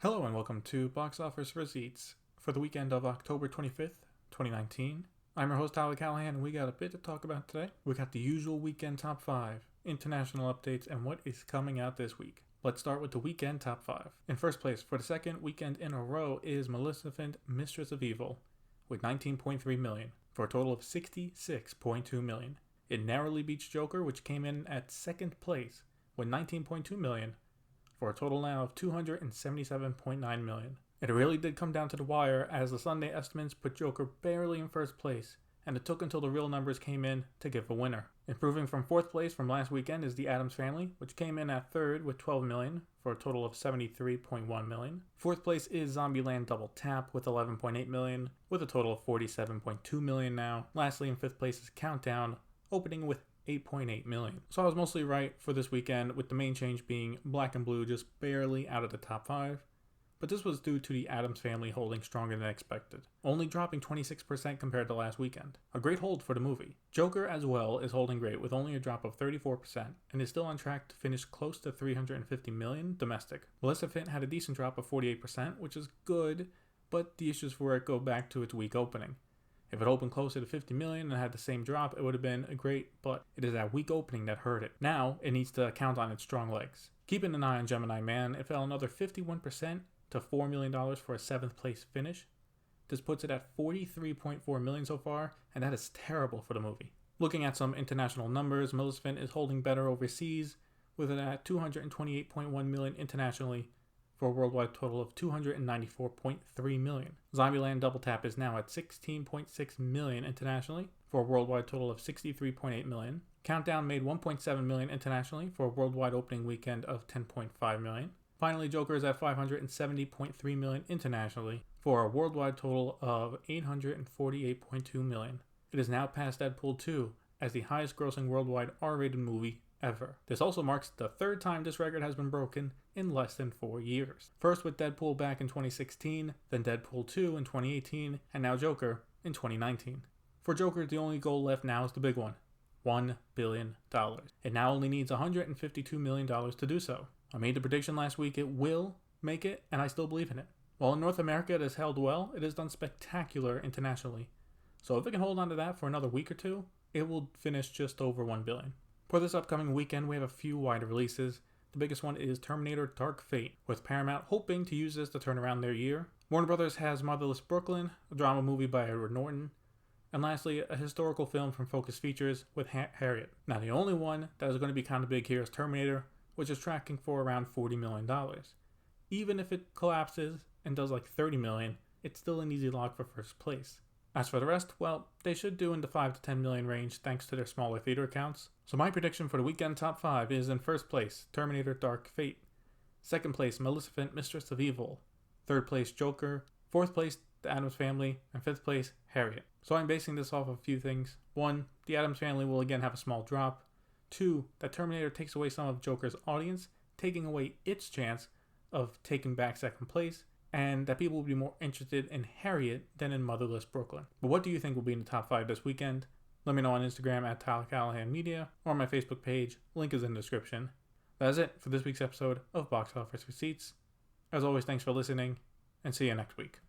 Hello and welcome to Box Office Receipts for the weekend of October 25th, 2019. I'm your host, Tyler Callahan, and we got a bit to talk about today. We got the usual weekend top 5, international updates, and what is coming out this week. Let's start with the weekend top 5. In first place, for the second weekend in a row, is Maleficent, Mistress of Evil, with 19.3 million, for a total of 66.2 million. It narrowly beats Joker, which came in at second place, with 19.2 million, for a total now of 277.9 million. It really did come down to the wire, as the Sunday estimates put Joker barely in first place, and it took until the real numbers came in to give a winner. Improving from fourth place from last weekend is The Addams Family, which came in at third with 12 million, for a total of 73.1 million. Fourth place is Zombieland Double Tap with 11.8 million, with a total of 47.2 million now. Lastly, in fifth place is Countdown, opening with 8.8 million. So I was mostly right for this weekend, with the main change being Black and Blue just barely out of the top 5. But this was due to The Addams Family holding stronger than expected, only dropping 26% compared to last weekend. A great hold for the movie. Joker as well is holding great with only a drop of 34% and is still on track to finish close to 350 million domestic. Maleficent had a decent drop of 48%, which is good, but the issues for it go back to its weak opening. If it opened closer to 50 million and had the same drop, it would have been a great, but it is that weak opening that hurt it. Now, it needs to count on its strong legs. Keeping an eye on Gemini Man, it fell another 51% to $4 million for a 7th place finish. This puts it at 43.4 million so far, and that is terrible for the movie. Looking at some international numbers, Maleficent is holding better overseas, with it at 228.1 million internationally, for a worldwide total of 294.3 million. Zombieland Double Tap is now at 16.6 million internationally, for a worldwide total of 63.8 million. Countdown made 1.7 million internationally, for a worldwide opening weekend of 10.5 million. Finally, Joker is at 570.3 million internationally, for a worldwide total of 848.2 million. It is now past Deadpool 2 as the highest grossing worldwide R-rated movie ever. This also marks the third time this record has been broken in less than 4 years. First with Deadpool back in 2016, then Deadpool 2 in 2018, and now Joker in 2019. For Joker, the only goal left now is the big one, $1 billion. It now only needs $152 million to do so. I made the prediction last week it will make it, and I still believe in it. While in North America it has held well, it has done spectacular internationally. So if it can hold on to that for another week or two, it will finish just over $1 billion. For this upcoming weekend, we have a few wide releases. The biggest one is Terminator Dark Fate, with Paramount hoping to use this to turn around their year. Warner Brothers has Motherless Brooklyn, a drama movie by Edward Norton. And lastly, a historical film from Focus Features with Harriet. Now the only one that is going to be kind of big here is Terminator, which is tracking for around $40 million. Even if it collapses and does like $30 million, it's still an easy lock for first place. As for the rest, well, they should do in the 5 to 10 million range thanks to their smaller theater counts. So my prediction for the weekend top 5 is: in first place, Terminator Dark Fate. Second place, Maleficent, Mistress of Evil. Third place, Joker. Fourth place, The Addams Family. And fifth place, Harriet. So I'm basing this off of a few things. 1, The Addams Family will again have a small drop. 2, that Terminator takes away some of Joker's audience, taking away its chance of taking back second place, and that people will be more interested in Harriet than in Motherless Brooklyn. But what do you think will be in the top 5 this weekend? Let me know on Instagram at Tyler Callahan Media or on my Facebook page. Link is in the description. That's it for this week's episode of Box Office Receipts. As always, thanks for listening, and see you next week.